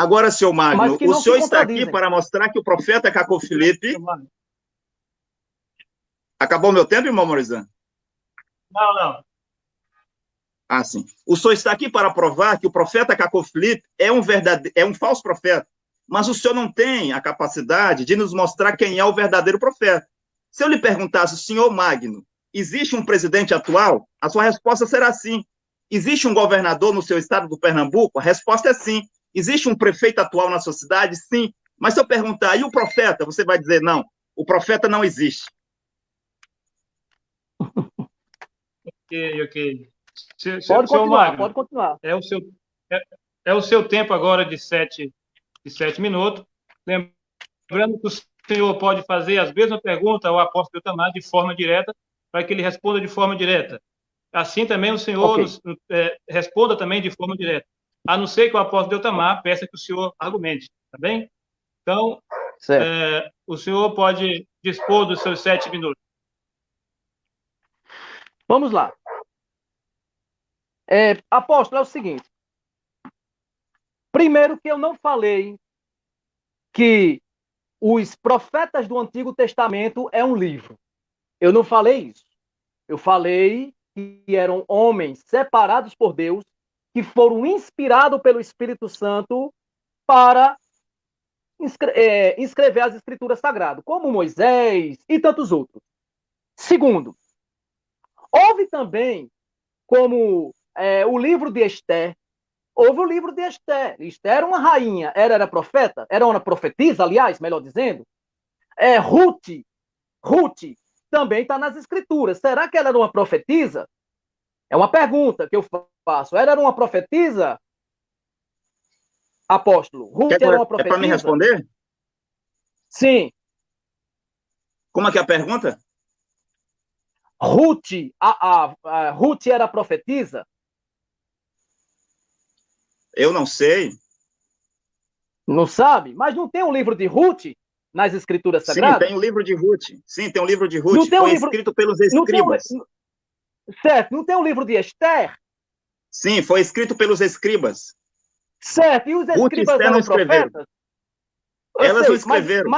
Agora, senhor Magno, o senhor está aqui para mostrar que o profeta Cacô Filipe... Acabou meu tempo, irmão Morizan? Não. Ah, sim. O senhor está aqui para provar que o profeta Cacô Filipe é um falso profeta, mas o senhor não tem a capacidade de nos mostrar quem é o verdadeiro profeta. Se eu lhe perguntasse, senhor Magno, existe um presidente atual? A sua resposta será sim. Existe um governador no seu estado do Pernambuco? A resposta é sim. Existe um prefeito atual na sua cidade? Sim. Mas se eu perguntar, e o profeta? Você vai dizer, não, o profeta não existe. Ok. Pode continuar, Magno, pode continuar. É o seu tempo agora de 7 minutos. Lembrando que o senhor pode fazer as mesmas perguntas ao apóstolo Itamar de forma direta, para que ele responda de forma direta. Assim também o senhor responda também de forma direta, a não ser que o apóstolo Itamar peça que o senhor argumente, tá bem? Então, o senhor pode dispor dos seus 7 minutos. Vamos lá. Apóstolo, é o seguinte. Primeiro que eu não falei que os profetas do Antigo Testamento é um livro. Eu não falei isso. Eu falei que eram homens separados por Deus, que foram inspirados pelo Espírito Santo para escrever as Escrituras Sagradas, como Moisés e tantos outros. Segundo, houve também, como o livro de Esther, houve o livro de Esther. Esther era uma rainha, era profeta, era uma profetisa, aliás, melhor dizendo. Ruth também está nas Escrituras. Será que ela era uma profetisa? É uma pergunta que eu faço. Ela era uma profetisa? Apóstolo, Ruth era uma profetisa? É para me responder? Sim. Como é que é a pergunta? Ruth, Ruth era profetisa? Eu não sei. Não sabe? Mas não tem um livro de Ruth nas Escrituras Sagradas? Sim, tem o livro de Ruth. Sim, tem o livro de Ruth. Foi escrito pelos escribas. Certo. Não tem um livro de Esther? Sim, foi escrito pelos escribas. Certo. E os escribas eram profetas? Elas não escreveram.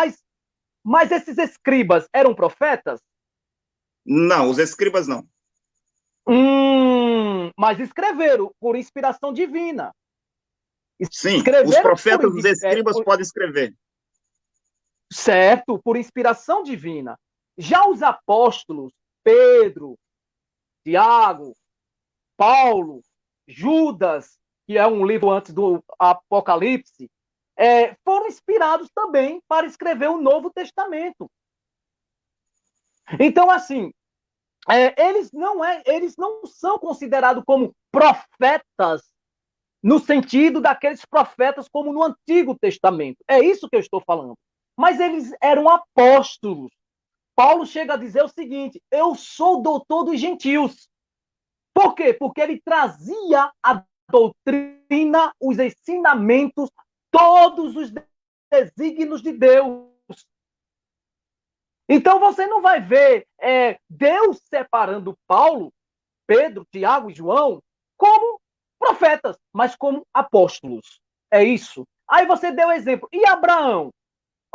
Mas esses escribas eram profetas? Não, os escribas não. Mas escreveram por inspiração divina. Sim, os profetas, os escribas podem escrever. Certo, por inspiração divina. Já os apóstolos, Pedro, Tiago, Paulo, Judas, que é um livro antes do Apocalipse, foram inspirados também para escrever o Novo Testamento. Então, assim, eles não são considerados como profetas no sentido daqueles profetas como no Antigo Testamento. É isso que eu estou falando. Mas eles eram apóstolos. Paulo chega a dizer o seguinte: eu sou doutor dos gentios. Por quê? Porque ele trazia a doutrina, os ensinamentos, todos os desígnios de Deus. Então você não vai ver Deus separando Paulo, Pedro, Tiago e João como profetas, mas como apóstolos. É isso. Aí você deu exemplo. E Abraão?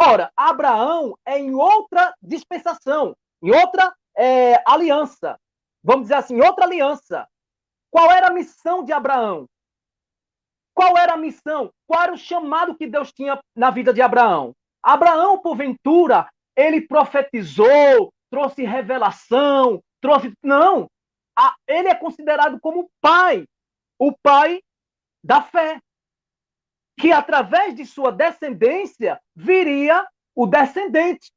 Ora, Abraão é em outra dispensação, em outra aliança. Vamos dizer assim, outra aliança. Qual era a missão de Abraão? Qual era a missão? Qual era o chamado que Deus tinha na vida de Abraão? Abraão, porventura, ele profetizou, trouxe revelação, trouxe... Não! Ele é considerado como pai, o pai da fé. Que através de sua descendência viria o descendente.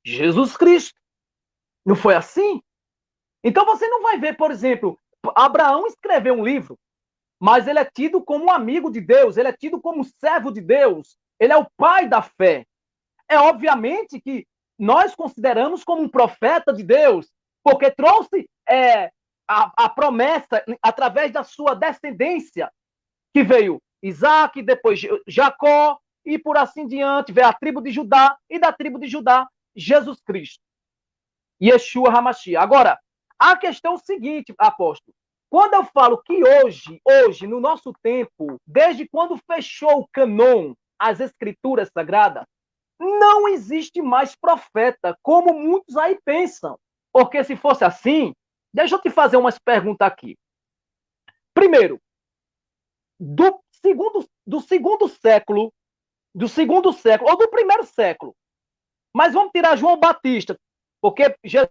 Jesus Cristo. Não foi assim? Então você não vai ver, por exemplo, Abraão escreveu um livro, mas ele é tido como um amigo de Deus, ele é tido como servo de Deus, ele é o pai da fé. É obviamente que nós consideramos como um profeta de Deus, porque trouxe a promessa através da sua descendência, que veio Isaac, depois Jacó, e por assim diante, veio a tribo de Judá, e da tribo de Judá, Jesus Cristo. Yeshua HaMashiach. Agora, a questão é o seguinte, apóstolo. Quando eu falo que hoje, no nosso tempo, desde quando fechou o cânon, as escrituras sagradas, não existe mais profeta, como muitos aí pensam. Porque se fosse assim, deixa eu te fazer umas perguntas aqui. Primeiro, do segundo século, ou do primeiro século, mas vamos tirar João Batista, porque Jesus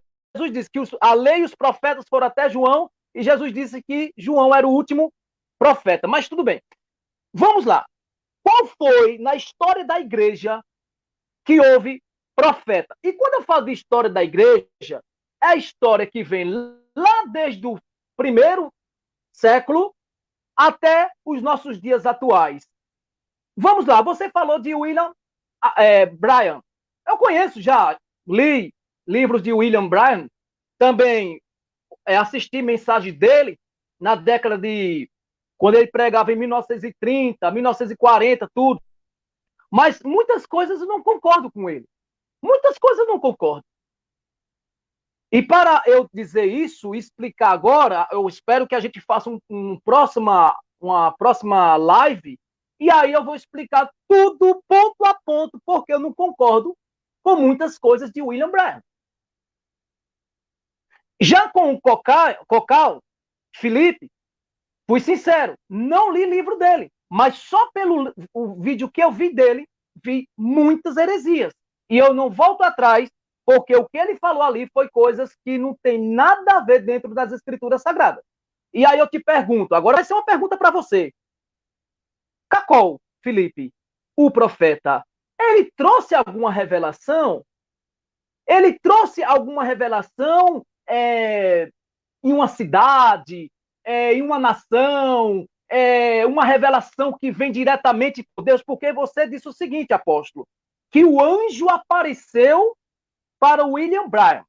disse que a lei e os profetas foram até João, e Jesus disse que João era o último profeta. Mas tudo bem. Vamos lá. Qual foi na história da igreja que houve profeta? E quando eu falo de história da igreja, é a história que vem lá desde o primeiro século até os nossos dias atuais. Vamos lá, você falou de William Bryan. Eu conheço já, li livros de William Bryan, também assisti mensagem dele na década de... quando ele pregava em 1930, 1940, tudo. Mas muitas coisas eu não concordo com ele. Muitas coisas eu não concordo. E para eu dizer isso, explicar agora, eu espero que a gente faça uma próxima live, e aí eu vou explicar tudo ponto a ponto, porque eu não concordo com muitas coisas de William Bryan. Já com o Cocal, Felipe, fui sincero, não li livro dele, mas só pelo o vídeo que eu vi dele, vi muitas heresias. E eu não volto atrás, porque o que ele falou ali foi coisas que não tem nada a ver dentro das escrituras sagradas. E aí eu te pergunto, agora vai ser uma pergunta para você. Cacol, Felipe, o profeta, ele trouxe alguma revelação? Ele trouxe alguma revelação em uma cidade, em uma nação, uma revelação que vem diretamente por Deus? Porque você disse o seguinte, apóstolo, que o anjo apareceu para William Bryan.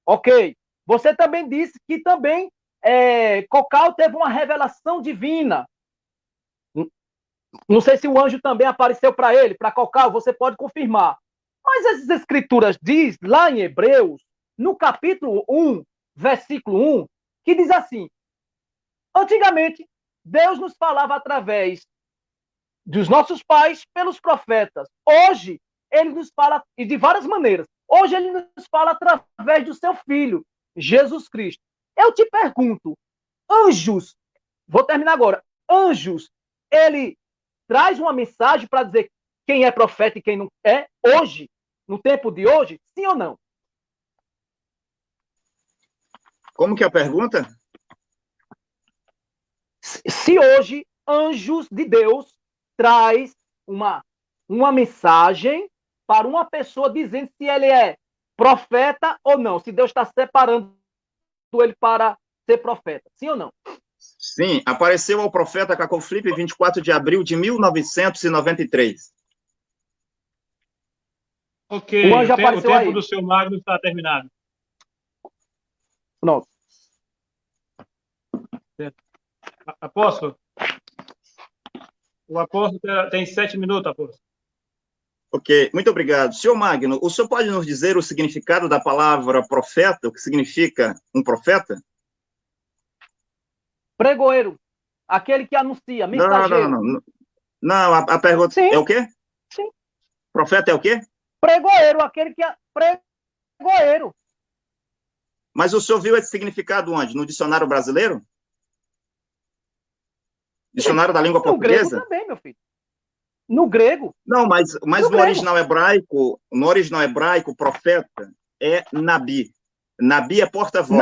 Ok. Você também disse que também Cocal teve uma revelação divina. Não sei se o anjo também apareceu para ele, para Cocal, você pode confirmar. Mas as escrituras diz lá em Hebreus, no capítulo 1, versículo 1, que diz assim: antigamente, Deus nos falava através dos nossos pais pelos profetas. Hoje, ele nos fala e de várias maneiras. Hoje, ele nos fala através do seu Filho, Jesus Cristo. Eu te pergunto, anjos, vou terminar agora, anjos, ele traz uma mensagem para dizer quem é profeta e quem não é, hoje, no tempo de hoje, sim ou não? Como que é a pergunta? Se hoje, anjos de Deus traz uma mensagem para uma pessoa dizendo se ele é profeta ou não, se Deus está separando ele para ser profeta, sim ou não? Sim, apareceu ao profeta Cacol Felipe 24 de abril de 1993. Ok, O anjo apareceu tempo aí. do seu Magno está terminado. Pronto. Apóstolo, o apóstolo tem 7 minutos, apóstolo. Ok, muito obrigado. Senhor Magno, o senhor pode nos dizer o significado da palavra profeta, o que significa um profeta? Pregoeiro, aquele que anuncia, mensageiro. Não. Não, a pergunta Sim. é o quê? Sim. Profeta é o quê? Pregoeiro, aquele que é pregoeiro. Mas o senhor viu esse significado onde? No dicionário brasileiro? Dicionário da língua portuguesa? No grego também, meu filho. No grego. Não, mas no original hebraico, profeta é Nabi. Nabi é porta-voz.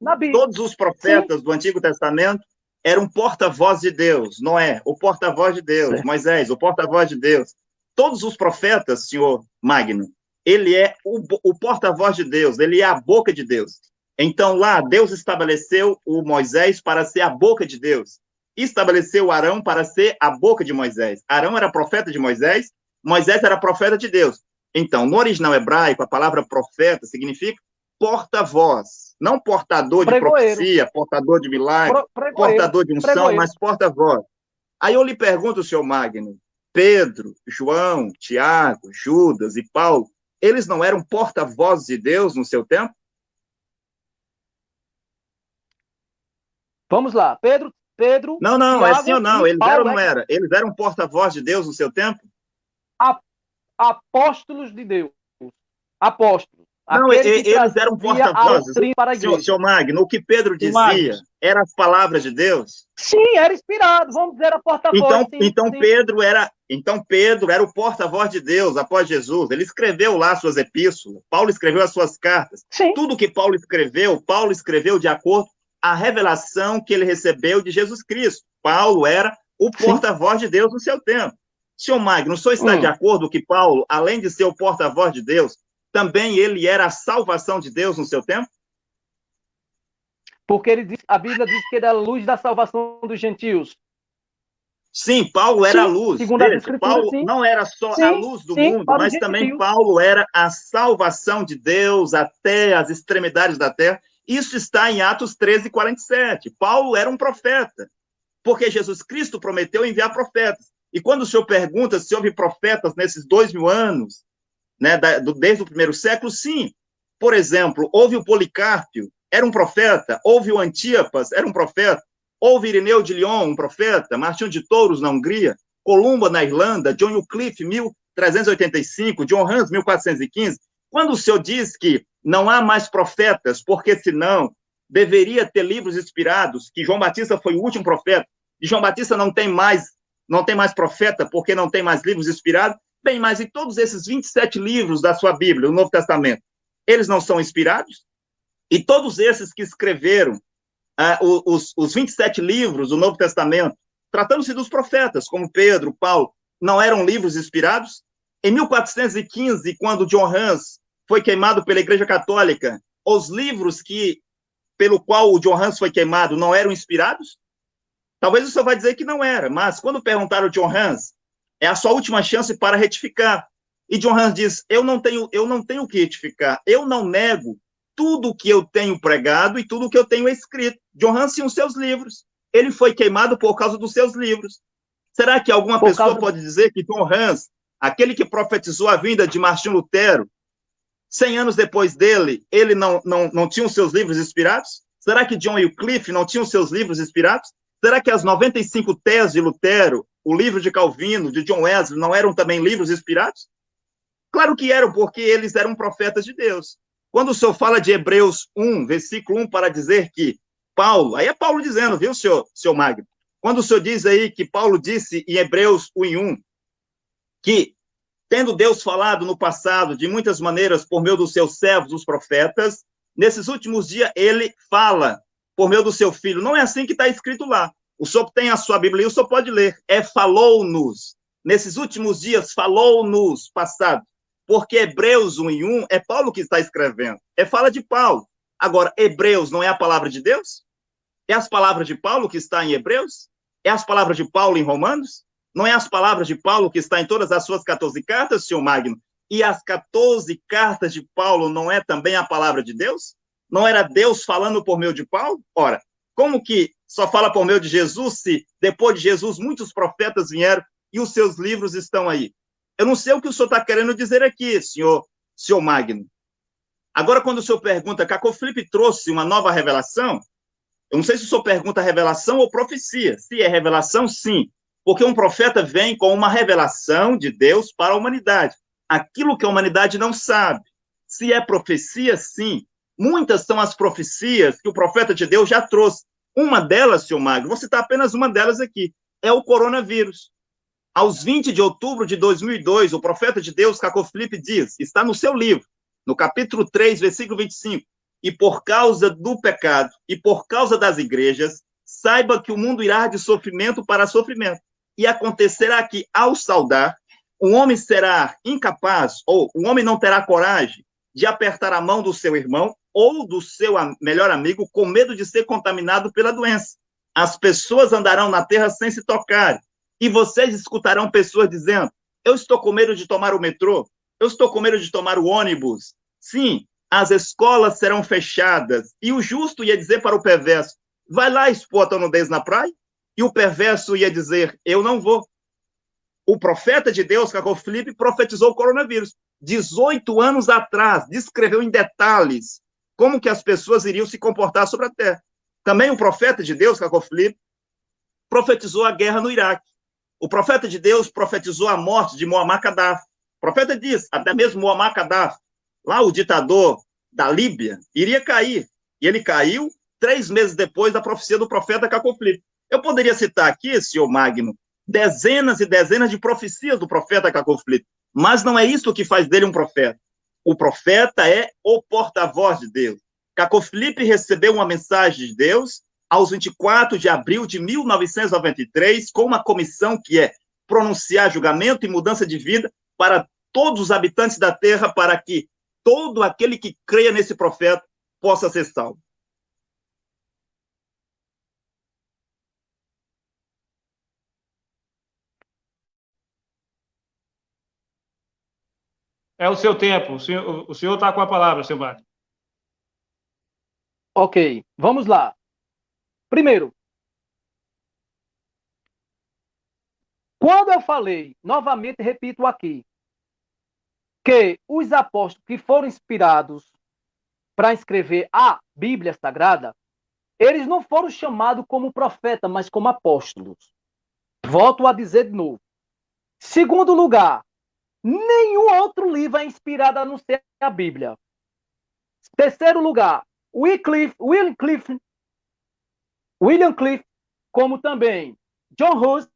Nabi. Todos os profetas Sim. do Antigo Testamento eram porta-voz de Deus. Noé, o porta-voz de Deus. Certo. Moisés, o porta-voz de Deus. Todos os profetas, senhor Magno, ele é o porta-voz de Deus, ele é a boca de Deus. Então, lá, Deus estabeleceu o Moisés para ser a boca de Deus. Estabeleceu Arão para ser a boca de Moisés. Arão era profeta de Moisés, Moisés era profeta de Deus. Então, no original hebraico, a palavra profeta significa porta-voz, não portador de profecia, portador de milagre, portador de unção, mas porta-voz. Aí eu lhe pergunto, senhor Magno, Pedro, João, Tiago, Judas e Paulo, eles não eram porta-vozes de Deus no seu tempo? Vamos lá. Pedro, Não, Tiago é sim ou não? e Eles eram Paulo, ou não era? Eles eram porta-voz de Deus no seu tempo? apóstolos de Deus. Apóstolos. Não, Aquele que eles eram trazia a porta-vozes. doutrina para a igreja. Senhor Magno, o que Pedro Senhor Magno, dizia eram as palavras de Deus? Sim, era inspirado. Vamos dizer a porta-voz, sim, sim. Então Pedro era o porta-voz de Deus após Jesus. Ele escreveu lá suas epístolas. Paulo escreveu as suas cartas. Sim. Tudo que Paulo escreveu de acordo com a revelação que ele recebeu de Jesus Cristo. Paulo era o porta-voz de Deus no seu tempo. Senhor Magno, o senhor está de acordo que Paulo, além de ser o porta-voz de Deus, também ele era a salvação de Deus no seu tempo? Porque a Bíblia diz que ele é a luz da salvação dos gentios. Sim, Paulo era a luz. Segundo as Escrituras, Paulo sim. não era só a luz do mundo, para mas também Paulo era a salvação de Deus até as extremidades da terra. Isso está em Atos 13:47. Paulo era um profeta, porque Jesus Cristo prometeu enviar profetas. E quando o senhor pergunta se houve profetas nesses 2000 anos, né, desde o primeiro século, sim. Por exemplo, houve o Policarpio, era um profeta. Houve o Antipas, era um profeta. Houve Irineu de Lyon, um profeta. Martinho de Touros, na Hungria. Columba, na Irlanda. John Wycliffe, 1385. John Hus, 1415. Quando o senhor diz que não há mais profetas, porque senão deveria ter livros inspirados, que João Batista foi o último profeta, e João Batista não tem mais profeta, porque não tem mais livros inspirados. Bem, mas e todos esses 27 livros da sua Bíblia, o Novo Testamento, eles não são inspirados? E todos esses que escreveram os 27 livros do Novo Testamento, tratando-se dos profetas, como Pedro, Paulo, não eram livros inspirados? Em 1415, quando John Hus foi queimado pela Igreja Católica, os livros pelo qual o John Hus foi queimado não eram inspirados? Talvez o senhor vai dizer que não era, mas quando perguntaram ao John Hus, é a sua última chance para retificar. E John Hus diz, eu não tenho o que retificar, eu não nego tudo o que eu tenho pregado e tudo o que eu tenho escrito. John Hus tinha os seus livros. Ele foi queimado por causa dos seus livros. Será que alguma pessoa pode dizer que John Hus, aquele que profetizou a vinda de Martinho Lutero, 100 anos depois dele, ele não tinha os seus livros inspirados? Será que John Wycliffe não tinha os seus livros inspirados? Será que as 95 teses de Lutero, o livro de Calvino, de John Wesley, não eram também livros inspirados? Claro que eram, porque eles eram profetas de Deus. Quando o senhor fala de Hebreus 1, versículo 1, para dizer que Paulo, aí é Paulo dizendo, viu, senhor Magno? Quando o senhor diz aí que Paulo disse em Hebreus 1:1, que, tendo Deus falado no passado de muitas maneiras por meio dos seus servos, os profetas, nesses últimos dias ele fala por meio do seu filho. Não é assim que está escrito lá. O senhor tem a sua Bíblia e o senhor pode ler. Falou-nos. Nesses últimos dias, falou-nos, passado. Porque Hebreus 1:1 é Paulo que está escrevendo. Fala de Paulo. Agora, Hebreus não é a palavra de Deus? É as palavras de Paulo que está em Hebreus? É as palavras de Paulo em Romanos? Não é as palavras de Paulo que está em todas as suas 14 cartas, senhor Magno? E as 14 cartas de Paulo não é também a palavra de Deus? Não era Deus falando por meio de Paulo? Ora, como que só fala por meio de Jesus se depois de Jesus muitos profetas vieram e os seus livros estão aí? Eu não sei o que o senhor está querendo dizer aqui, senhor Magno. Agora, quando o senhor pergunta, Cacau Felipe trouxe uma nova revelação, eu não sei se o senhor pergunta revelação ou profecia. Se é revelação, sim. Porque um profeta vem com uma revelação de Deus para a humanidade. Aquilo que a humanidade não sabe. Se é profecia, sim. Muitas são as profecias que o profeta de Deus já trouxe. Uma delas, senhor Magno, vou citar apenas uma delas aqui, é o coronavírus. Aos 20 de outubro de 2002, o profeta de Deus, Cacau Felipe, diz, está no seu livro, no capítulo 3, versículo 25, e por causa do pecado e por causa das igrejas, saiba que o mundo irá de sofrimento para sofrimento. E acontecerá que, ao saudar, o homem será incapaz, ou o homem não terá coragem de apertar a mão do seu irmão ou do seu melhor amigo com medo de ser contaminado pela doença. As pessoas andarão na terra sem se tocar. E vocês escutarão pessoas dizendo, eu estou com medo de tomar o metrô, eu estou com medo de tomar o ônibus. Sim, as escolas serão fechadas. E o justo ia dizer para o perverso, vai lá expor a tua nudez na praia? E o perverso ia dizer, eu não vou. O profeta de Deus, Cacau Felipe, profetizou o coronavírus. 18 anos atrás, descreveu em detalhes como que as pessoas iriam se comportar sobre a terra. Também o profeta de Deus, Cacau Filipe, profetizou a guerra no Iraque. O profeta de Deus profetizou a morte de Muammar Gaddafi. O profeta diz, até mesmo Muammar Gaddafi, lá o ditador da Líbia, iria cair. E ele caiu 3 meses depois da profecia do profeta Cacau Filipe. Eu poderia citar aqui, senhor Magno, dezenas e dezenas de profecias do profeta Cacau Filipe, mas não é isso que faz dele um profeta. O profeta é o porta-voz de Deus. Cacau Filipe recebeu uma mensagem de Deus aos 24 de abril de 1993, com uma comissão que é pronunciar julgamento e mudança de vida para todos os habitantes da terra, para que todo aquele que creia nesse profeta possa ser salvo. É o seu tempo. O senhor está com a palavra, senhor Magno. Ok, vamos lá. Primeiro, quando eu falei, novamente repito aqui, que os apóstolos que foram inspirados para escrever a Bíblia Sagrada, eles não foram chamados como profeta, mas como apóstolos. Volto a dizer de novo. Segundo lugar, nenhum outro livro é inspirado a não ser a Bíblia. Terceiro lugar, William Cliff, como também John Hus,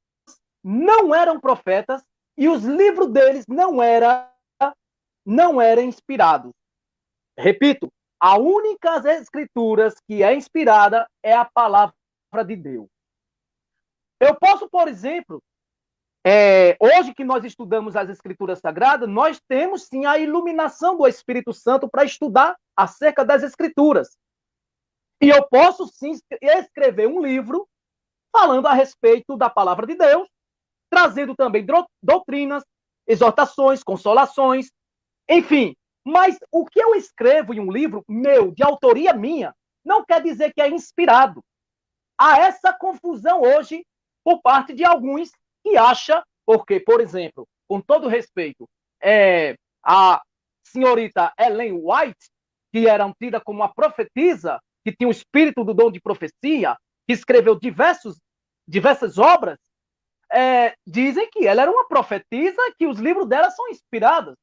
não eram profetas e os livros deles não eram inspirados. Repito, a única escrituras que é inspirada é a palavra de Deus. Eu posso, por exemplo, hoje que nós estudamos as Escrituras Sagradas, nós temos sim a iluminação do Espírito Santo para estudar acerca das Escrituras. E eu posso sim escrever um livro falando a respeito da palavra de Deus, trazendo também doutrinas, exortações, consolações, enfim. Mas o que eu escrevo em um livro meu, de autoria minha, não quer dizer que é inspirado. Há essa confusão hoje por parte de alguns que acham, porque, por exemplo, com todo respeito, a senhorita Ellen White, que era tida como uma profetisa, que tinha o espírito do dom de profecia, que escreveu diversas obras, dizem que ela era uma profetisa, que os livros dela são inspirados.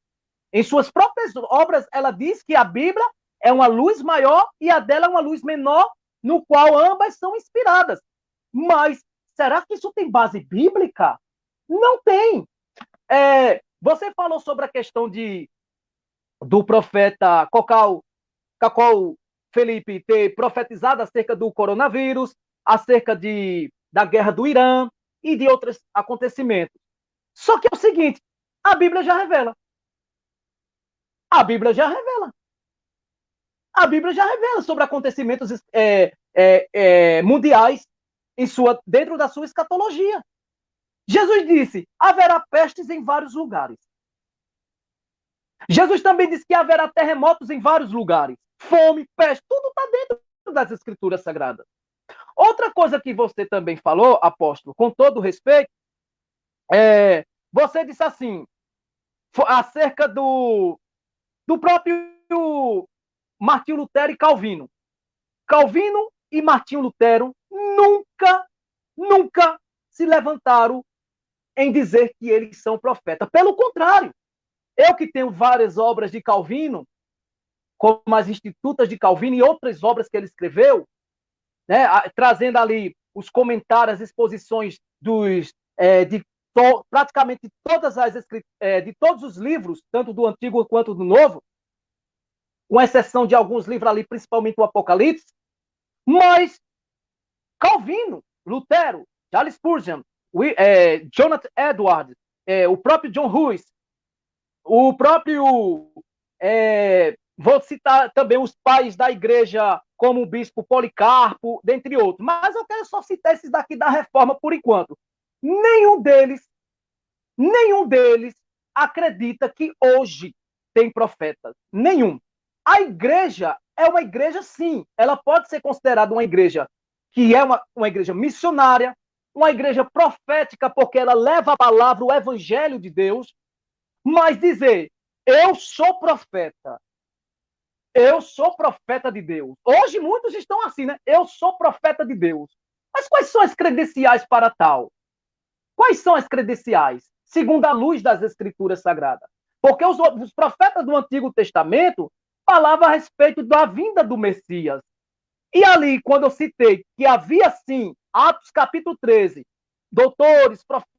Em suas próprias obras, ela diz que a Bíblia é uma luz maior e a dela é uma luz menor, no qual ambas são inspiradas. Mas será que isso tem base bíblica? Não tem. Você falou sobre a questão do profeta Cacau Felipe ter profetizado acerca do coronavírus, acerca da guerra do Irã e de outros acontecimentos. Só que é o seguinte, a Bíblia já revela. A Bíblia já revela. A Bíblia já revela sobre acontecimentos mundiais dentro da sua escatologia. Jesus disse, haverá pestes em vários lugares. Jesus também disse que haverá terremotos em vários lugares. Fome, peste, tudo está dentro das Escrituras Sagradas. Outra coisa que você também falou, apóstolo, com todo respeito, você disse assim, acerca do próprio Martinho Lutero e Calvino. Calvino e Martinho Lutero nunca se levantaram em dizer que eles são profetas. Pelo contrário, eu que tenho várias obras de Calvino, como as Institutas de Calvino e outras obras que ele escreveu, né, trazendo ali os comentários, as exposições praticamente de todos os livros, tanto do Antigo quanto do Novo, com exceção de alguns livros ali, principalmente o Apocalipse, mas Calvino, Lutero, Charles Spurgeon, Jonathan Edwards, o próprio John Hus, o próprio... vou citar também os pais da igreja, como o bispo Policarpo, dentre outros. Mas eu quero só citar esses daqui da Reforma por enquanto. Nenhum deles acredita que hoje tem profetas. Nenhum. A igreja é uma igreja, sim. Ela pode ser considerada uma igreja que é uma igreja missionária, uma igreja profética, porque ela leva a palavra, o evangelho de Deus, mas dizer, eu sou profeta, eu sou profeta de Deus. Hoje muitos estão assim, né? Eu sou profeta de Deus. Mas quais são as credenciais para tal? Quais são as credenciais? Segundo a luz das Escrituras Sagradas. Porque os profetas do Antigo Testamento falavam a respeito da vinda do Messias. E ali, quando eu citei que havia, sim, Atos capítulo 13, doutores, profetas,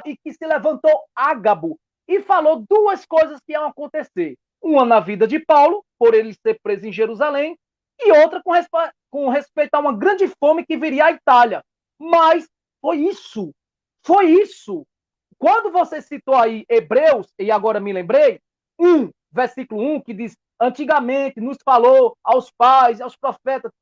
e que se levantou Ágabo e falou duas coisas que iam acontecer. Uma na vida de Paulo, por ele ser preso em Jerusalém, e outra com respeito a uma grande fome que viria à Itália. Mas foi isso. Foi isso. Quando você citou aí Hebreus, e agora me lembrei, versículo 1, que diz, antigamente nos falou aos pais, aos profetas,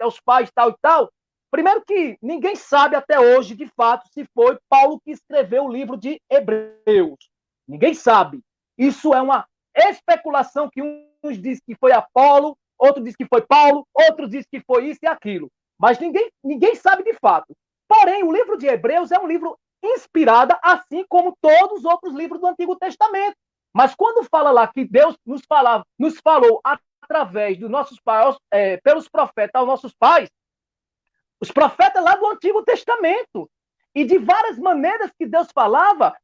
aos pais, tal e tal. Primeiro que ninguém sabe até hoje, de fato, se foi Paulo que escreveu o livro de Hebreus. Ninguém sabe. Isso é uma especulação que uns dizem que foi Apolo, outros dizem que foi Paulo, outros dizem que foi isso e aquilo. Mas ninguém sabe de fato. Porém, o livro de Hebreus é um livro inspirado, assim como todos os outros livros do Antigo Testamento. Mas quando fala lá que Deus nos falou através dos nossos pais, pelos profetas aos nossos pais, os profetas lá do Antigo Testamento. E de várias maneiras que Deus falava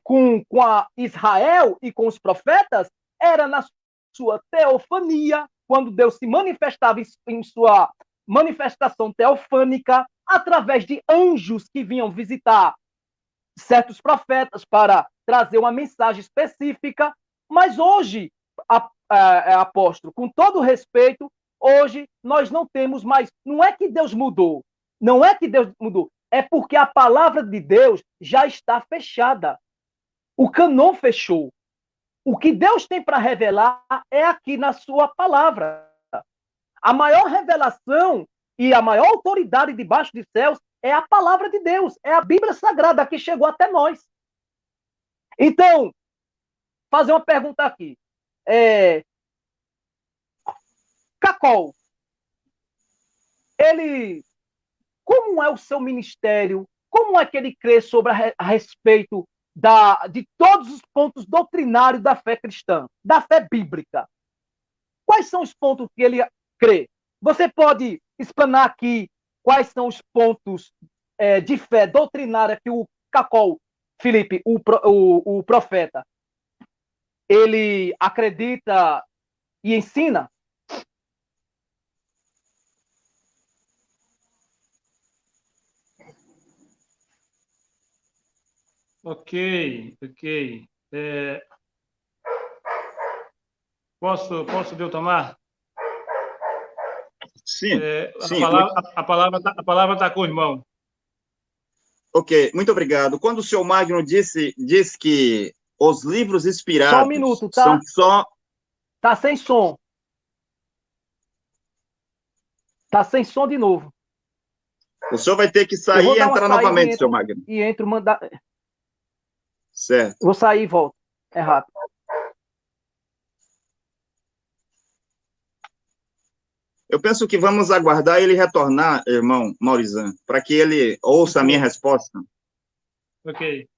com a Israel e com os profetas, era na sua teofania, quando Deus se manifestava em sua manifestação teofânica, através de anjos que vinham visitar certos profetas para trazer uma mensagem específica. Mas hoje, apóstolo, com todo respeito, hoje nós não temos mais. Não é que Deus mudou. Não é que Deus mudou. É porque a palavra de Deus já está fechada. O cânon fechou. O que Deus tem para revelar é aqui na sua palavra. A maior revelação e a maior autoridade debaixo dos céus é a palavra de Deus. É a Bíblia Sagrada que chegou até nós. Então, fazer uma pergunta aqui. Cacol, ele, como é o seu ministério? Como é que ele crê sobre a respeito de todos os pontos doutrinários da fé cristã, da fé bíblica? Quais são os pontos que ele crê? Você pode explanar aqui quais são os pontos de fé doutrinária que o Cacol, Felipe, o profeta, ele acredita e ensina? Ok. Posso Deltamar? Sim, sim. A palavra está com o irmão. Ok, muito obrigado. Quando o senhor Magno diz que os livros inspirados só um minuto, tá? são só... Tá sem som. Tá sem som de novo. O senhor vai ter que sair e entrar novamente, senhor Magno. E entro, mandar... Certo. Vou sair e volto. É rápido. Eu penso que vamos aguardar ele retornar, irmão Maurizan, para que ele ouça a minha resposta. Ok.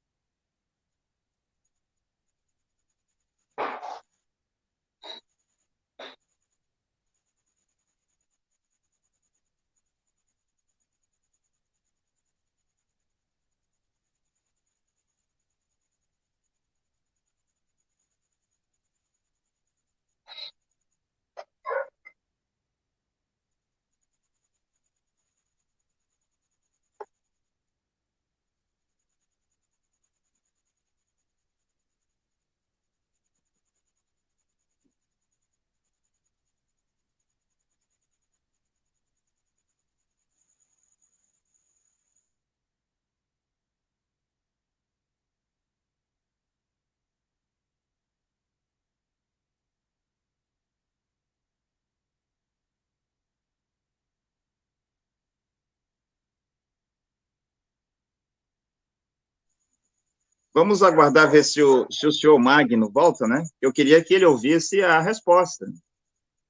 Vamos aguardar ver se o senhor Magno volta, né? Eu queria que ele ouvisse a resposta. O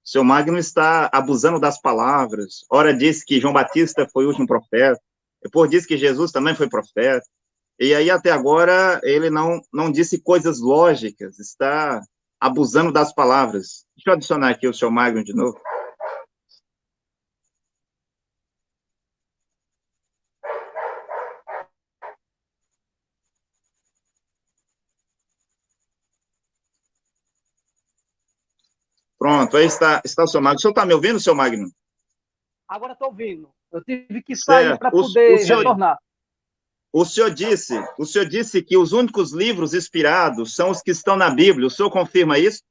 senhor Magno está abusando das palavras. Ora disse que João Batista foi o último profeta, depois disse que Jesus também foi profeta, e aí até agora ele não disse coisas lógicas, está abusando das palavras. Deixa eu adicionar aqui o seu Magno de novo. Pronto, aí está o seu Magno. O senhor está me ouvindo, seu Magno? Agora estou ouvindo. Eu tive que sair para poder retornar. O senhor disse que os únicos livros inspirados são os que estão na Bíblia. O senhor confirma isso?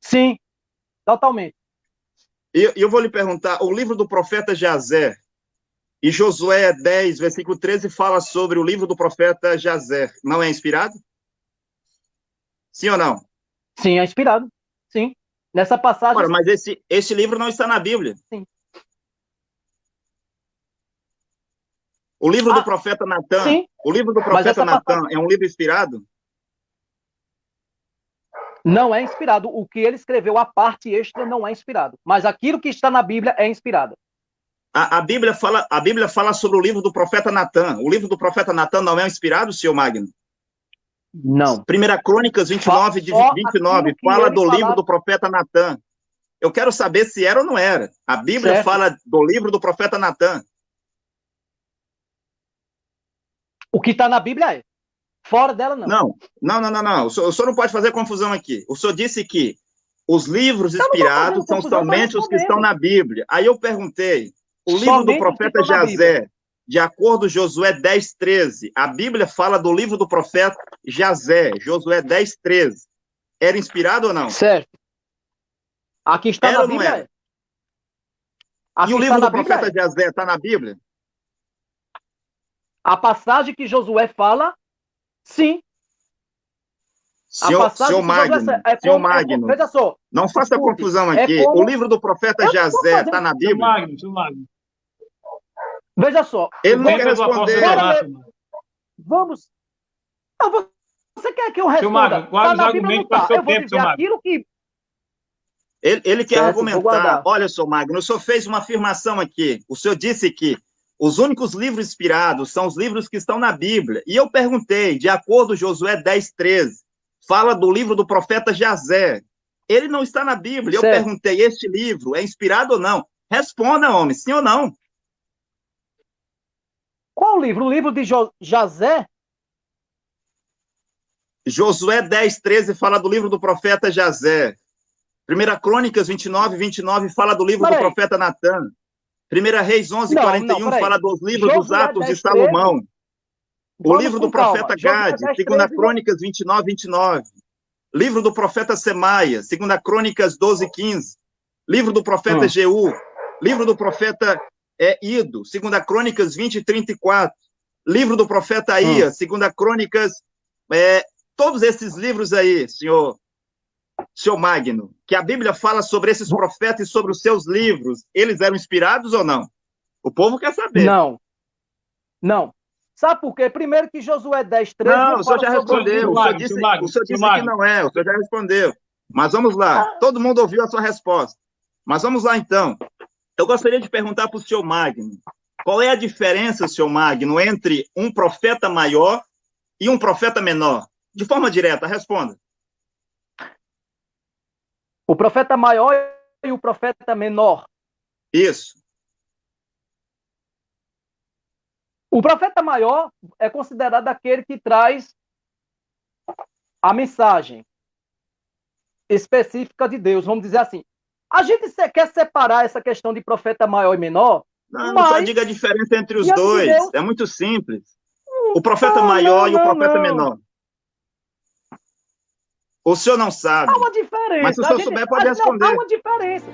Sim, totalmente. E eu vou lhe perguntar, o livro do profeta Jazer e Josué 10, versículo 13, fala sobre o livro do profeta Jazer. Não é inspirado? Sim ou não? Sim, é inspirado. Sim. Nessa passagem... Ora, mas esse livro não está na Bíblia. Sim. O livro do profeta Natan, sim. O livro do profeta Natan é um livro inspirado? Não é inspirado. O que ele escreveu, a parte extra, não é inspirado. Mas aquilo que está na Bíblia é inspirado. A Bíblia fala sobre o livro do profeta Natan. O livro do profeta Natan não é inspirado, senhor Magno? Não. 1 Crônicas 29, 29 fala do livro do profeta Natan. Eu quero saber se era ou não era. A Bíblia fala do livro do profeta Natan. O que está na Bíblia é. Fora dela, não. Não. O senhor não pode fazer confusão aqui. O senhor disse que os livros inspirados são somente os que estão na Bíblia. Aí eu perguntei, o livro do profeta Jazer, de acordo com Josué 10, 13, a Bíblia fala do livro do profeta Jazer, Josué 10, 13. Era inspirado ou não? Certo. Aqui está na Bíblia. E o livro do profeta Jazer está na Bíblia? A passagem que Josué fala, sim. Senhor Magno, veja só. Não faça confusão aqui. O livro do profeta Jazer está na Bíblia? Senhor Magno. Veja só. Ele não quer responder. Vamos. Você quer que eu responda? Guarda os argumentos para o seu tempo, senhor Magno. Ele quer argumentar. Olha, senhor Magno, o senhor fez uma afirmação aqui. O senhor disse que os únicos livros inspirados são os livros que estão na Bíblia. E eu perguntei, de acordo com Josué 10, 13, fala do livro do profeta Jazer. Ele não está na Bíblia. Certo. Eu perguntei, este livro é inspirado ou não? Responda, homem, sim ou não? Qual livro? O livro de Jazer? Josué 10, 13 fala do livro do profeta Jazer. 1 Crônicas 29, 29 fala do livro do profeta Natan. 1 Reis 11, 41 fala dos livros dos Atos de Salomão. O livro do profeta Gade, 2 Crônicas 29, 29. Livro do profeta Semaia, 2 Crônicas 12, 15. Livro do profeta Jeú. Livro do profeta Ido, 2 Crônicas 20, 34. Livro do profeta Aías, 2 Crônicas... todos esses livros aí, senhor Magno, que a Bíblia fala sobre esses profetas e sobre os seus livros, eles eram inspirados ou não? O povo quer saber. Não. Sabe por quê? Primeiro que Josué 10, 13... Não, o senhor já respondeu. O senhor disse que não é, o senhor já respondeu. Mas vamos lá. Todo mundo ouviu a sua resposta. Mas vamos lá, então. Eu gostaria de perguntar para o senhor Magno, qual é a diferença, senhor Magno, entre um profeta maior e um profeta menor? De forma direta, responda. O profeta maior e o profeta menor. Isso. O profeta maior é considerado aquele que traz a mensagem específica de Deus, vamos dizer assim. A gente quer separar essa questão de profeta maior e menor? Não, só diga a diferença entre os dois. É muito simples. O profeta maior e o profeta menor. O senhor não sabe. Há uma diferença. Mas se o senhor souber, pode responder. Há uma diferença.